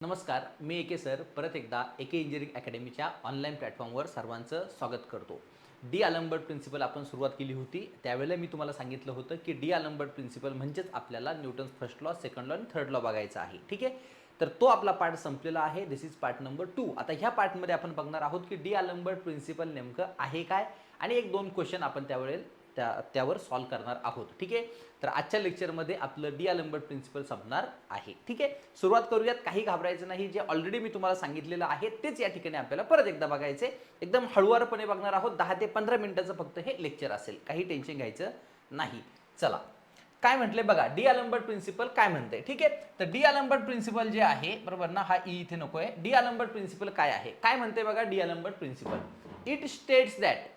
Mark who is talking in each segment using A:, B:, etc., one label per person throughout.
A: नमस्कार, मी एके सर परत एकदा एके इंजिनिअरिंग अकॅडमीच्या ऑनलाईन प्लॅटफॉर्मवर सर्वांचं स्वागत करतो. डी अल्म्बर्ट प्रिन्सिपल आपण सुरुवात केली होती. त्यावेळेला मी तुम्हाला सांगितलं होतं की डी अल्म्बर्ट प्रिन्सिपल म्हणजेच आपल्याला Newton's first law, second law आणि थर्ड लॉ बघायचा आहे. ठीक आहे, तर तो आपला पार्ट संपलेला आहे. दिस इज पार्ट नंबर 2. आता ह्या पार्टमध्ये आपण बघणार आहोत की डी अल्म्बर्ट प्रिन्सिपल नेमकं आहे काय आणि एक दोन क्वेश्चन आपण त्यावर सॉल्व करणार आहोत. ठीक आहे, तर आजच्या लेक्चरमध्ये आपलं डी अल्म्बर्ट प्रिन्सिपल संपणार आहे. ठीक आहे, सुरुवात करूयात. काही घाबरायचं नाही. जे ऑलरेडी मी तुम्हाला सांगितलेलं आहे तेच या ठिकाणी आपल्याला परत एकदा बघायचे. एकदम हळूवारपणे बघणार आहोत. 10 ते 15 मिनिटाचं फक्त हे लेक्चर असेल. काही टेन्शन घ्यायचं नाही. चला, काय म्हटले बघा, डी अल्म्बर्ट प्रिन्सिपल काय म्हणते. ठीक आहे, तर डी अल्म्बर्ट प्रिन्सिपल जे आहे, बरोबर ना, हा ई इथे नकोय. डी अल्म्बर्ट प्रिन्सिपल काय आहे, काय म्हणते बघा. D'Alembert principle, it states that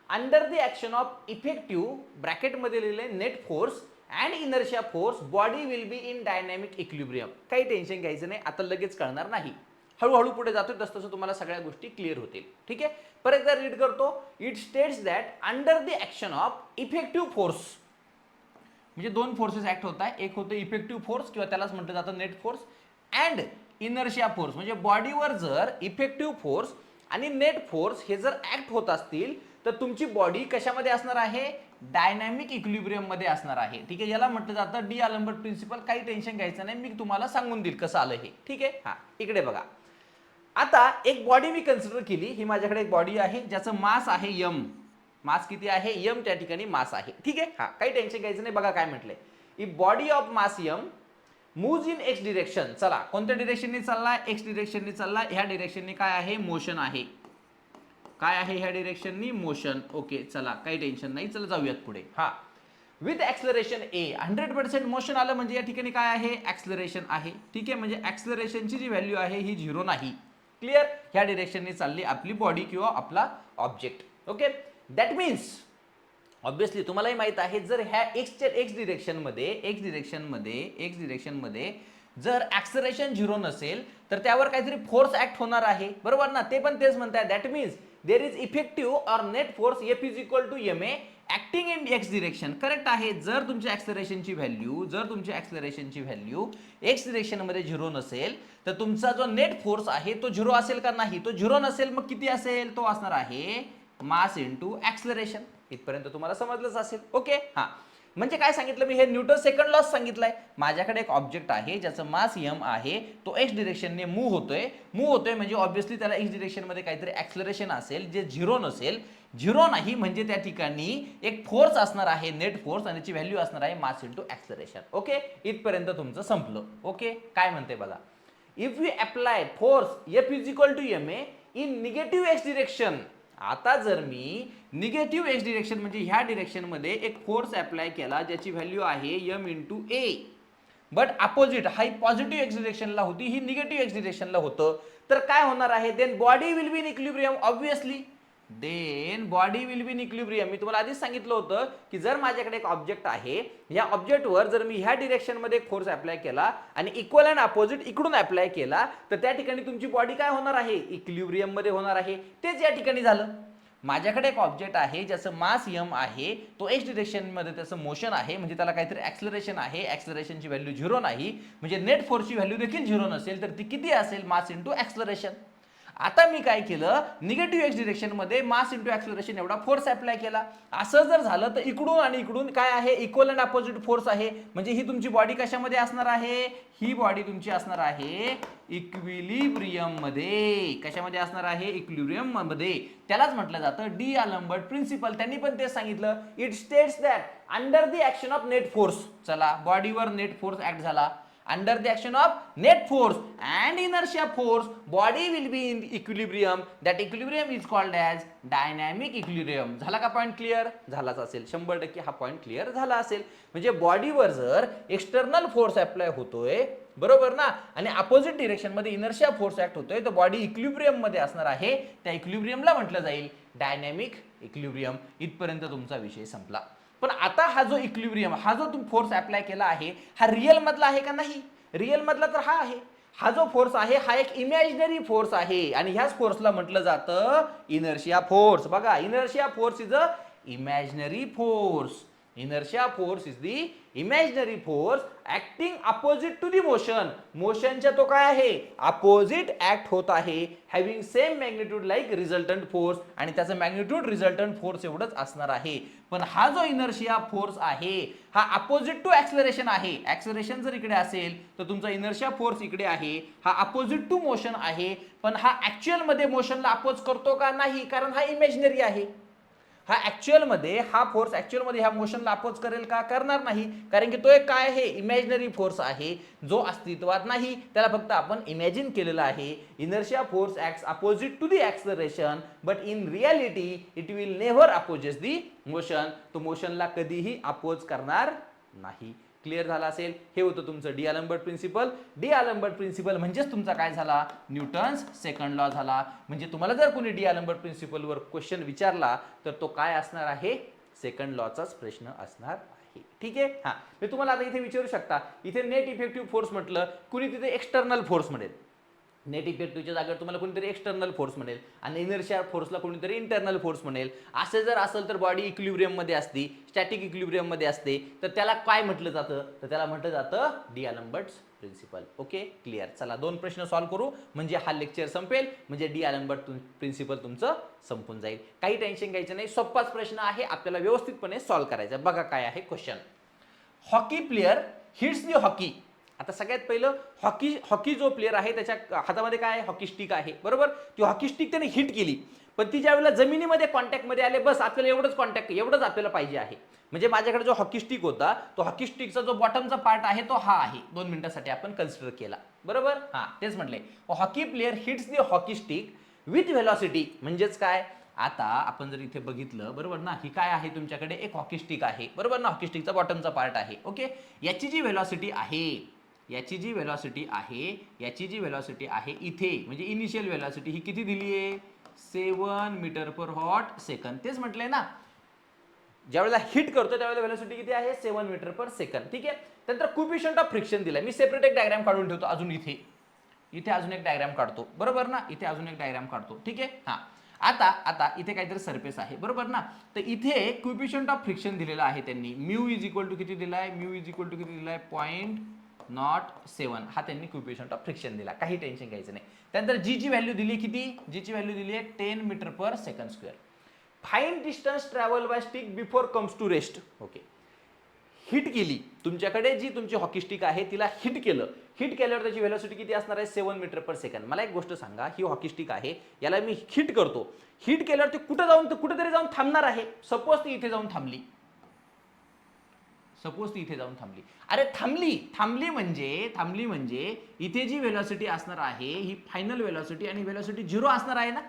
A: under the action of effective ब्रॅकेटमध्ये लिहिले net force and inertia force body will be in dynamic equilibrium. काही टेन्शन घ्यायचं नाही, आता लगेच कळणार नाही. हळूहळू पुढे जातोय तसं तसं तुम्हाला सगळ्या गोष्टी क्लिअर होतील. ठीक आहे, परत एकदा रीड करतो. It states that under the action of effective force, म्हणजे दोन फोर्सेस ऍक्ट होत आहे. एक होतं इफेक्टिव्ह फोर्स किंवा त्यालाच म्हटलं जातं net force, and inertia force, म्हणजे बॉडीवर जर इफेक्टिव्ह फोर्स आणि नेट फोर्स हे जर ऍक्ट होत असतील तर तुमची बॉडी कशामध्ये असणार आहे, डायनॅमिक इक्विलिब्रियम मध्ये असणार आहे. ठीक आहे, याला म्हटलं जातं डी अल्म्बर्ट प्रिन्सिपल. काही टेन्शन घ्यायचं नाही, मी तुम्हाला सांगून देईल कसं आलं हे. ठीक आहे, हा इकडे बघा. आता एक बॉडी मी कन्सिडर केली. ही माझ्याकडे एक बॉडी आहे ज्याचं मास आहे यम. मास किती आहे, यम त्या ठिकाणी मास आहे. ठीक आहे, हा काही टेन्शन घ्यायचं नाही. बघा काय म्हटलंय, if body of mass M moves in x direction. चला, कोणत्या डिरेक्शनने चाललाय, एक्स डिरेक्शनने चाललाय. ह्या डिरेक्शनने काय आहे, मोशन आहे. काय आहे ह्या डिरेक्शननी, मोशन. ओके, चला काही टेन्शन नाही. चला जाऊयात पुढे. हा, विथ ऍक्सलरेशन ए 100% मोशन आलं म्हणजे या ठिकाणी काय आहे, ऍक्सलरेशन आहे. ठीक आहे, म्हणजे ऍक्सलरेशनची जी व्हॅल्यू आहे ही 0 नाही. क्लिअर, ह्या डिरेक्शनने चालली आपली बॉडी किंवा आपला object. Okay, that means obviously तुम्हालाही माहित आहे, जर ह्या एक्स डिरेक्शनमध्ये जर ऍक्सलरेशन 0 नसेल तर त्यावर काहीतरी फोर्स ऍक्ट होणार आहे. बरोबर ना, ते पण तेच म्हणताय. That means there is effective or net force F is equal to M A acting in x direction. Correct आहे. जर तुमच्या ऍक्सलरेशनची व्हॅल्यू एक्स डिरेक्शनमध्ये 0 नसेल तर तुमचा जो नेट फोर्स आहे तो 0 असेल का नाही, तो 0 नसेल. मग किती असेल, तो असणार आहे मास इंटू ऍक्सलरेशन. इथपर्यंत तुम्हाला समजलंच असेल. ओके, हा म्हणजे काय सांगितलं मी, हे न्यूटन सेकंड लॉ सांगितलंय. माझ्याकडे एक ऑब्जेक्ट आहे ज्याचं मास एम आहे, तो एक्स डिरेक्शनने मूव्ह होतोय म्हणजे ऑब्विसली त्याला एक्स डिरेक्शनमध्ये काहीतरी ऍक्सलरेशन असेल जे 0 नसेल. 0 नाही म्हणजे त्या ठिकाणी एक फोर्स असणार आहे, नेट फोर्स, आणि त्याची व्हॅल्यू असणार आहे मास इंटू ऍक्सलरेशन. ओके, इथपर्यंत तुमचं संपलं. ओके, काय म्हणते बघा, if you apply force F is equal to M A in negative X direction. आता जर मी निगेटिव्ह एक्स डिरेक्शन म्हणजे ह्या डिरेक्शनमध्ये एक फोर्स अप्लाय केला ज्याची व्हॅल्यू आहे M into A, but opposite, हा पॉझिटिव्ह एक्स डिरेक्शनला होती, ही निगेटिव्ह एक्स डिरेक्शनला होतं, तर काय होणार आहे, then body will be in equilibrium. Obviously then body will be in equilibrium. मी तुम्हाला आधीच सांगितलं होतं की जर माझ्याकडे एक ऑब्जेक्ट आहे, या ऑब्जेक्टवर जर मी ह्या डिरेक्शनमध्ये एक फोर्स अप्लाय केला आणि इक्वल अँड अपोजिट इकडून अप्लाय केला तर त्या ठिकाणी तुमची बॉडी काय होणार आहे, इक्विलिब्रियम मध्ये होणार आहे. तेच या ठिकाणी झालं. माझ्याकडे एक ऑब्जेक्ट आहे ज्याचं मास एम आहे, तो एक्स डिरेक्शनमध्ये त्याचं मोशन आहे, म्हणजे त्याला काहीतरी ऍक्सलरेशन आहे. ऍक्सलरेशनची व्हॅल्यू 0 नाही म्हणजे नेट फोर्सची व्हॅल्यू देखील 0 नसेल तर ती किती असेल, मास इंटू ऍक्सलरेशन. आता मी काय केलं, निगेटिव्ह एक्स डिरेक्शनमध्ये मास इंटू ऍक्सलरेशन एवढा फोर्स अप्लाय केला. असं जर झालं तर इकडून आणि इकडून काय आहे, इक्वल अँड अपोजिट फोर्स आहे. म्हणजे ही तुमची बॉडी कशामध्ये असणार आहे, ही बॉडी तुमची असणार आहे इक्विलिब्रियम मध्ये. कशामध्ये असणार आहे, इक्विलिब्रियम मध्ये. त्यालाच म्हटलं जातं डी अल्म्बर्ट प्रिन्सिपल. त्यांनी पण ते सांगितलं, it states that under the action of net force. चला, बॉडीवर नेट फोर्स ऍक्ट झाला. Under the action of net force and inertia force, body will be in equilibrium. That equilibrium is called as dynamic equilibrium. झाला का point clear? झालाच असेल 100% हा point clear झाला असेल. म्हणजे बॉडीवर जर एक्सटर्नल फोर्स अप्लाय होतोय, बरोबर ना, आणि अपोजिट डिरेक्शन मध्ये इनर्शिया फोर्स ऍक्ट होतोय, तर बॉडी इक्विलिब्रियम मध्ये असणार आहे. त्या इक्विलिब्रियमला म्हटलं जाईल डायनॅमिक इक्विलिब्रियम. इथपर्यंत तुमचा विषय संपला. पण आता हा जो इक्विलिब्रियम, हा जो तुम्ही फोर्स अप्लाय केला आहे, हा रिअल मधला आहे का नाही, रिअल मधला तर हा आहे. हा जो फोर्स आहे हा एक इमॅजिनरी फोर्स आहे आणि ह्याच फोर्सला म्हटलं जातं इनर्शिया फोर्स. बघा, inertia force is a imaginary force. Inertia force is the imaginary force acting opposite to the motion. मोशनच्या तो काय आहे, अपोजिट ऍक्ट होत आहे, having same magnitude like resultant force, आणि त्याचं मॅग्निट्यूड रिझल्टंट फोर्स एवढंच असणार आहे. पण हा जो इनर्शिया फोर्स आहे हा अपोजिट टू ऍक्सलरेशन आहे. ऍक्सलरेशन जर इकडे असेल तर तुमचा इनर्शिया फोर्स इकडे आहे, हा अपोजिट टू मोशन आहे. पण हा ऍक्च्युअल मध्ये मोशनला अपोज करतो का, नाही, कारण हा इमॅजिनरी आहे. हा ऍक्च्युअल मध्ये हा फोर्स ऍक्च्युअल मध्ये ह्या मोशनला अपोज करेल का, करणार नाही, कारण की तो एक काय आहे, इमॅजिनरी फोर्स आहे, जो अस्तित्वात नाही, त्याला फक्त आपण इमॅजिन केलेला आहे. Inertia force acts opposite to the acceleration, but in reality it will never opposes the motion. तो मोशनला कधीही अपोज करणार नाही. क्लिअर झाला असेल. हे होतं तुमचं D'Alembert principle. D'Alembert principle म्हणजेच तुमचा काय झाला, न्यूटन्स सेकंड लॉ झाला. म्हणजे तुम्हाला जर कोणी डी अल्बर्ट प्रिन्सिपलवर क्वेश्चन विचारला तर तो काय असणार आहे, सेकंड लॉचाच प्रश्न असणार आहे. ठीक आहे. हा, मी तुम्हाला आता इथे विचारू शकता, इथे नेट इफेक्टिव्ह फोर्स म्हटलं, कुणी तिथे एक्सटर्नल फोर्स म्हणेल. नेट इफेक्टिव्हच्या जागेवर तुम्हाला कोणीतरी एक्सटर्नल फोर्स म्हणेल, आणि इनर्शिया फोर्सला कोणीतरी इंटरनल फोर्स म्हणेल. असे जर असेल तर बॉडी इक्विलिब्रियम मध्ये असते, स्टॅटिक इक्विलिब्रियम मध्ये असते, तर त्याला काय म्हटलं जातं, तर त्याला म्हटलं जातं D'Alembert principle. Okay, clear. चला 2 प्रश्न सॉल्व्ह करू म्हणजे हा लेक्चर संपेल, म्हणजे डी अल्बर्ट प्रिन्सिपल तुमचं संपून जाईल. काही टेन्शन घ्यायचं नाही, सोपाच प्रश्न आहे, आपल्याला व्यवस्थितपणे सॉल्व्ह करायचा. बघा काय आहे क्वेश्चन. हॉकी प्लेयर हिट्स दी हॉकी. आता सगळ्यात पहिलं हॉकी जो प्लेअर आहे त्याच्या हातामध्ये काय आहे, हॉकी स्टिक आहे, बरोबर. ती हॉकी स्टिक त्याने हिट केली, पण ती ज्या वेळेला जमिनीमध्ये कॉन्टॅक्टमध्ये आले, बस आपल्याला एवढंच आपल्याला पाहिजे आहे. म्हणजे माझ्याकडे जो हॉकी स्टिक होता, तो हॉकी स्टिकचा जो बॉटमचा पार्ट आहे तो हा आहे. 2 मिनिटासाठी आपण कन्सिडर केला, बरोबर. हा, तेच म्हटले. Hockey player hits the hockey stick with velocity. म्हणजेच काय, आता आपण जर इथे बघितलं, बरोबर ना, ही काय आहे, तुमच्याकडे एक हॉकी स्टिक आहे, बरोबर ना, हॉकी स्टिकचा बॉटमचा पार्ट आहे. ओके, याची जी व्हेलॉसिटी आहे इथे, म्हणजे इनिशियल व्हेलॉसिटी ही किती दिली आहे, 7 मीटर पर हॉट सेकंड. तेच म्हटलंय ना, ज्यावेळेला हिट करतो त्यावेळेला व्हेलॉसिटी किती आहे, 7 मीटर पर सेकंड. ठीक आहे. त्यानंतर कोएफिशियंट ऑफ फ्रिक्शन दिलाय. मी सेपरेट एक डायग्राम काढून ठेवतो, अजून इथे अजून एक डायग्राम काढतो, बरोबर ना, इथे अजून एक डायग्राम काढतो. ठीक आहे. हा, आता इथे काहीतरी सरफेस आहे, बरोबर ना, तर इथे कोएफिशियंट ऑफ फ्रिक्शन दिलेला आहे त्यांनी. म्यू इज इक्वल टू किती दिलाय, 0.07. हा त्यांनी कोएफिशियंट ऑफ फ्रिक्शन दिला, काही टेन्शन घ्यायचं नाही. त्यानंतर जी ची व्हॅल्यू दिली किती, जीची व्हॅल्यू दिली आहे 10 meter per second square. Find distance travel by stick before comes to rest. Okay, hit केली, तुमच्याकडे जी तुमची हॉकी स्टिक आहे तिला हिट केल्यावर त्याची व्हेलॉसिटी किती असणार आहे, 7 मीटर पर सेकंड. मला एक गोष्ट सांगा, ही हॉकी स्टिक आहे, याला मी हिट करतो, हिट केल्यावर ती कुठेतरी जाऊन थांबणार आहे. सपोज ती इथे जाऊन थांबली, अरे थांबली म्हणजे इथे जी व्हेलॉसिटी असणार आहे ही फायनल व्हेलॉसिटी आणि व्हेलॉसिटी 0 असणार आहे ना.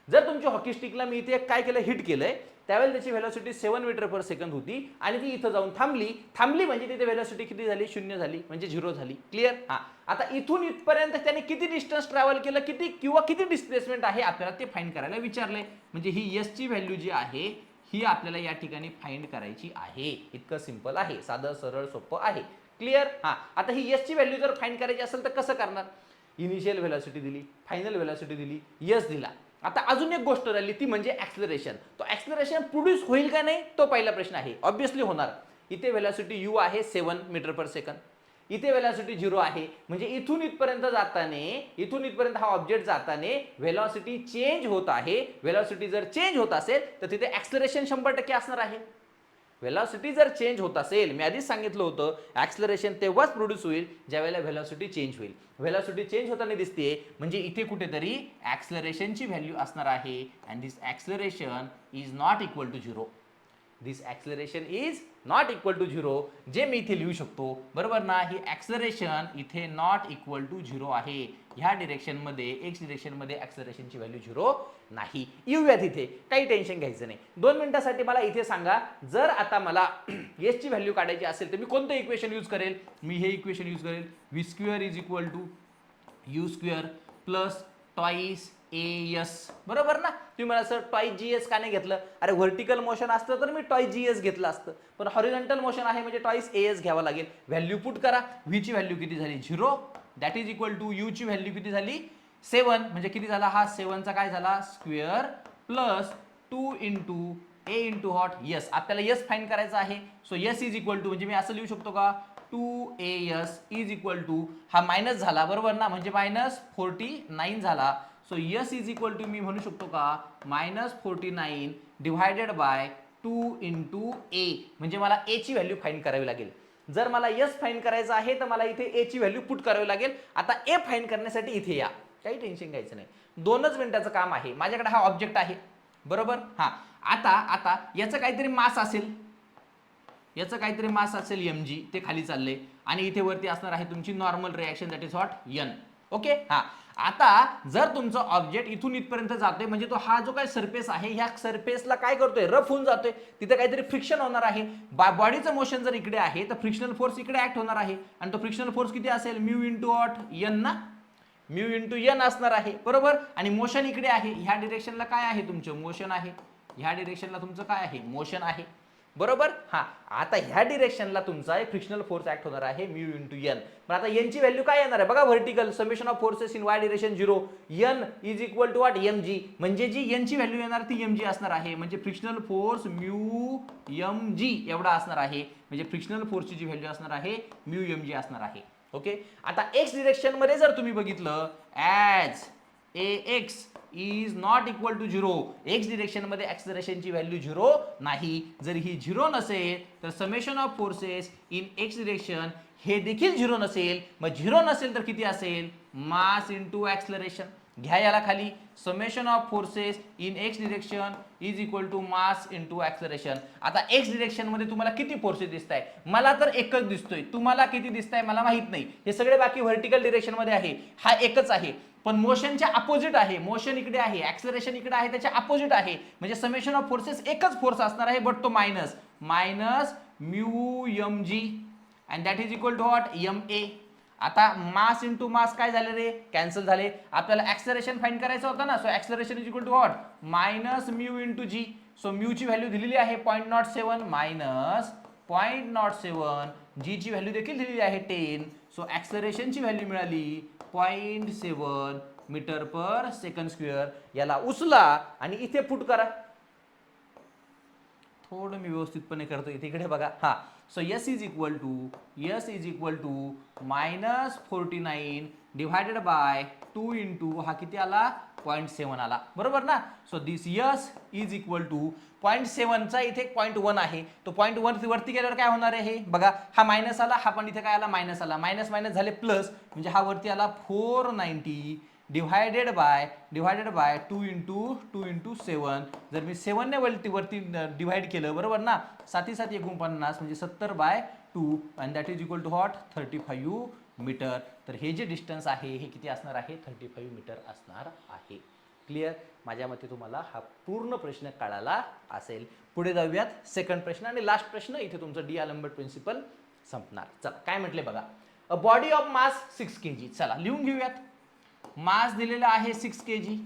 A: जर तुमची हॉकी स्टिकला मी इथे काय केलं, हिट केलंय, त्यावेळेला त्याची व्हेलॉसिटी 7 मीटर पर सेकंड होती, आणि ती इथं जाऊन थांबली म्हणजे तिथे व्हेलॉसिटी किती झाली, 0 झाली, म्हणजे 0 झाली. क्लिअर. हा, आता इथून इथपर्यंत त्याने किती डिस्टन्स ट्रॅव्हल केलं, किती डिस्प्लेसमेंट आहे, आपल्याला ते फाइंड करायला विचारलंय. म्हणजे ही एस ची व्हॅल्यू जी आहे ही आपल्याला या ठिकाणी फाइंड करायची आहे. इतकं सिंपल आहे, साधं सरळ सोपं आहे. क्लिअर. हा, आता ही एस ची व्हॅल्यू जर फाइंड करायची असेल तर कसं करणार, इनिशियल व्हेलॉसिटी दिली, फायनल व्हेलॉसिटी दिली, एस दिला. आता अजून एक गोष्ट राहिली, ती म्हणजे ऍक्सलरेशन. तो ऍक्सलरेशन प्रोड्यूस होईल का नाही, तो पहिला प्रश्न आहे. ऑब्विसली होणार. इथे व्हेलॉसिटी यू आहे 7 मीटर पर सेकंड, इथे व्हेलॉसिटी 0 आहे, म्हणजे इथून इथपर्यंत हा ऑब्जेक्ट जाताना व्हेलॉसिटी चेंज होत आहे. व्हेलॉसिटी जर चेंज होत असेल तर तिथे ऍक्सलरेशन 100% असणार आहे. व्हेलॉसिटी जर चेंज होत असेल, मी आधीच सांगितलं होतं, ऍक्सलरेशन तेव्हाच प्रोड्यूस होईल ज्यावेळेला व्हेलॉसिटी चेंज होईल. व्हेलॉसिटी चेंज होताना दिसते म्हणजे इथे कुठेतरी ऍक्सलरेशनची व्हॅल्यू असणार आहे. And this acceleration is not equal to 0. जे मी इथे लिहू शकतो, बरोबर ना. ही ऍक्सलरेशन इथे नॉट इक्वल टू 0 आहे. ह्या डिरेक्शन मध्ये, एक्स डिरेक्शन मध्ये ऍक्सलरेशनची व्हॅल्यू 0 नाही. येऊयात इथे, काही टेन्शन घ्यायचं नाही. 2 मिनिटासाठी मला इथे सांगा, जर आता मला एस ची व्हॅल्यू काढायची असेल तर मी कोणतं इक्वेशन यूज करेल, मी हे इक्वेशन यूज करेल, v square is equal to u square plus twice s, बरोबर ना. तुम्ही मला सर ट्वाइस जी एस का नाही घेतलं, अरे व्हर्टिकल मोशन असतं तर मी ट्वाइस जी एस घेतलं असतं, पण हॉरिझॉन्टल मोशन आहे म्हणजे ट्वाइस ए एस घ्यावं लागेल. व्हॅल्यू पुट करा, व्ही ची व्हॅल्यू किती झाली, 0, that is equal to u ची व्हॅल्यू किती झाली, 7, म्हणजे किती झाला, हा 7 चा काय झाला square plus 2 into A into hot s, आपल्याला यस फाइंड करायचा आहे. So s is equal to, म्हणजे मी असं लिहू शकतो का 2as इज इक्वल टू, हा मायनस झाला बरोबर ना, म्हणजे -49 झाला. So s is equal to मी म्हणू शकतो का -49 डिवायडेड बाय 2 इंटू ए, म्हणजे मला ए ची व्हॅल्यू फाइंड करावी लागेल. जर मला यस फाइंड करायचं आहे तर मला इथे ए ची व्हॅल्यू पुट करावी लागेल. आता ए फाइंड करण्यासाठी इथे या, काही टेन्शन घ्यायचं नाही, 2च मिनिटाचं काम आहे. माझ्याकडे हा ऑब्जेक्ट आहे बरोबर. हा आता याचं काहीतरी मास असेल, याचं काहीतरी मास असेल mg, ते खाली चालले आणि इथे वरती असणार आहे तुमची normal reaction that is what n. Okay. हा आता जर तुमचं ऑब्जेक्ट इथून इथपर्यंत जातोय, म्हणजे तो हा जो काही सरफेस आहे ह्या सरफेसला काय करतोय, रफ होऊन जातोय, तिथे काहीतरी फ्रिक्शन होणार आहे. बॉडीचं मोशन जर इकडे आहे तर फ्रिक्शनल फोर्स इकडे ऍक्ट होणार आहे, आणि तो फ्रिक्शनल फोर्स किती असेल, म्यू इंटू व्हॉट n ना, म्यू इंटू n असणार आहे बरोबर. आणि मोशन इकडे आहे, ह्या डिरेक्शनला काय आहे तुमचं मोशन आहे, ह्या डिरेक्शनला तुमचं काय आहे मोशन आहे बरोबर. हा आता ह्या डिरेक्शनला तुमचा एक फ्रिक्शनल फोर्स ऍक्ट होणार आहे म्यू इंटू n. पण आता n ची व्हॅल्यू काय येणार आहे बघा, vertical summation of forces in y direction 0, n is equal to what mg, म्हणजे जी n ची व्हॅल्यू येणार ती mg असणार आहे, म्हणजे फ्रिक्शनल फोर्स म्यू mg एवढा असणार आहे, म्हणजे फ्रिक्शनल फोर्सची जी व्हॅल्यू असणार आहे म्यू mg असणार आहे. ओके. आता एक्स डिरेक्शन मध्ये जर तुम्ही बघितलं, as ax is not equal to 0, x direction मध्ये ऍक्सलरेशनची व्हॅल्यू 0 नाही. जर ही 0 नसेल तर summation of forces in x direction हे देखील 0 नसेल. मग 0 नसेल तर किती असेल, मास इंटू ऍक्सलरेशन. घ्या याला खाली, summation of forces in x direction is equal to mass into acceleration. आता एक्स डिरेक्शन मध्ये तुम्हाला किती फोर्सेस दिसत आहे, मला तर एकच दिसतोय, तुम्हाला किती दिसत आहे मला माहित नाही. हे सगळे बाकी व्हर्टिकल डिरेक्शन मध्ये आहे, हा एकच आहे. पण मोशनच्या अपोजिट आहे, मोशन इकडे आहे, ऍक्सलरेशन इकडे आहे, त्याच्या अपोजिट आहे, म्हणजे समेशन ऑफ फोर्सेस एकच फोर्स असणार आहे, बट तो minus mu mg and that is equal to what ma. आता मास इंटू मास काय झाले रे, कॅन्सल झाले. आपल्याला ऍक्सलरेशन फाइंड करायचं होतं ना, so acceleration is equal to what mu into g. So mu ची व्हॅल्यू दिलेली आहे 0.07 -0.07, जी ची व्हॅल्यू देखील दिलेली आहे 10. सो ऍक्सलरेशनची व्हॅल्यू मिळाली 0.7 मीटर पर सेकंड स्क्वेअर. याला उचला आणि इथे पुट करा. थोडं मी व्यवस्थितपणे करतो, इथे बघा. हा so s is equal to -49 divided by 2 into हा किती आला 0.7 आला बरोबर ना. So this s is equal to 0.7 चा इथे 0.1 आहे, तो 0.1 वरती गेल्यावर काय होणार आहे बघा, हा मायनस आला, हा पण इथे काय आला मायनस आला, मायनस मायनस झाले प्लस, म्हणजे हा वरती आला 490 डिवायडेड बाय 2 इंटू 7. जर मी 7 ने वरती डिवाइड केलं बरोबर ना, 7 7 49 म्हणजे 70/2 and that is equal to what 35 meter. तर हे जे डिस्टन्स आहे हे किती असणार आहे 35 मीटर असणार आहे. क्लिअर. माझ्या मते तुम्हाला हा पूर्ण प्रश्न कळाला असेल. पुढे जाऊयात सेकंड प्रश्न आणि लास्ट प्रश्न, इथे तुमचं डी अल्बर्ट प्रिन्सिपल संपणार. चला काय म्हटले बघा, a body of mass 6 kg. चला लिहून घेऊयात. मास दिलेला आहे 6 kg.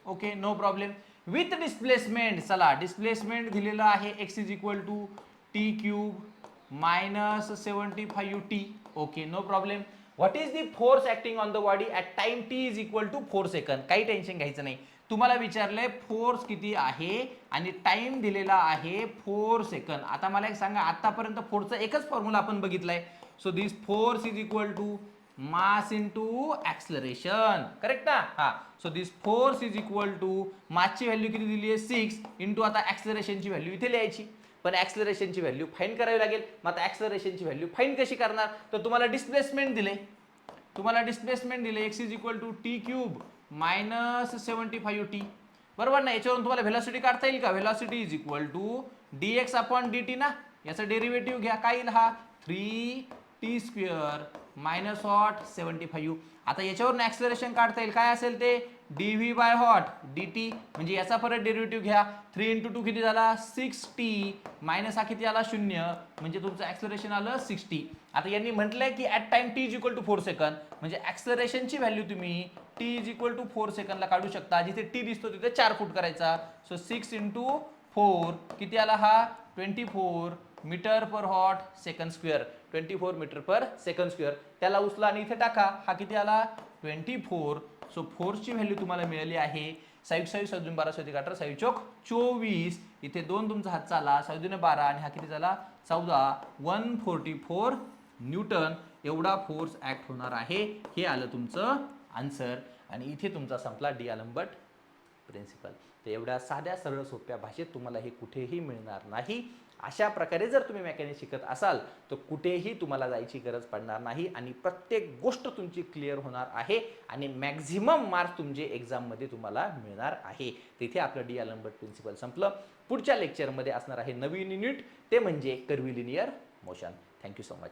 A: Okay no problem. With displacement, चला डिस्प्लेसमेंट दिलेलं आहे x is equal to t cube -75t. Okay no problem. What is the force acting on the body at time t is equal to 4 second. काही tension घ्यायचं नाही. तुम्हाला विचारलंय force किती आहे आणि टाइम दिलेला आहे 4 सेकंड. आता मला एक सांगा, आतापर्यंत फोर्सचा एकच फॉर्म्युला आपण बघितलाय. So this force is equal to mass into acceleration. Correct ना. हा so this force is equal to मासची व्हॅल्यू किती दिली आहे 6 इंटू आता ऍक्सलरेशनची व्हॅल्यू इथे लिहायची, पण ऍक्सलरेशनची व्हॅल्यू फाइंड करावी लागेल. मग आता ऍक्सलरेशनची व्हॅल्यू फाइंड कशी करणार, तर तुम्हाला डिस्प्लेसमेंट दिले, x is equal to t cube -75t बरोबर ना. याच्यावरून तुम्हाला व्हेलॉसिटी काढता येईल का, velocity is equal to dx upon dt ना, याचा डेरिव्हेटिव्ह घ्या, काय येईल हा 3t² मायनस हॉट 75. आता याच्यावरून ऍक्सलरेशन काढता येईल, काय असेल ते dv बाय हॉट dt, म्हणजे याचा परत डेरिव्हेटिव्ह घ्या. 3 इंटू 2 किती झाला 6t मायनस हा किती आला 0, म्हणजे तुमचं ऍक्सलरेशन आलं 60. आता यांनी म्हटलंय की at time t is equal to 4 second, म्हणजे ऍक्सलरेशनची व्हॅल्यू तुम्ही t इज इक्वल टू 4 सेकंडला काढू शकता. जिथे t दिसतो तिथे 4 फूट करायचा. सो 6 इंटू 4 किती आला हा 24 मीटर पर hot second square, 24 metre per second square. त्याला उचला आणि इथे टाका, हा किती आला 24 सो फोर्सची व्हॅल्यू तुम्हाला मिळाली आहे 6 साई चोक 24, इथे 2 तुमचा हात आला 6 12 आणि हा किती झाला 14, 144 न्यूटन एवढा फोर्स ऍक्ट होणार आहे. हे आलं तुमचं आन्सर आणि इथे तुमचा संपला डी अल्बर्ट प्रिन्सिपल. तर एवढ्या साध्या सरळ सोप्या भाषेत तुम्हाला हे कुठेही मिळणार नाही. अशा प्रकारे जर तुम्ही मेकॅनिक्स शिकत असाल तर कुठेही तुम्हाला जायची गरज पडणार नाही आणि प्रत्येक गोष्ट तुमची क्लिअर होणार आहे आणि मॅक्झिमम मार्क्स तुमचे एक्झाममध्ये तुम्हाला मिळणार आहे. तिथे आपलं डी अल्बर्ट प्रिन्सिपल संपलं. पुढच्या लेक्चरमध्ये असणार आहे नवीन युनिट, ते म्हणजे कर्व्हिलिनियर मोशन. Thank you so much.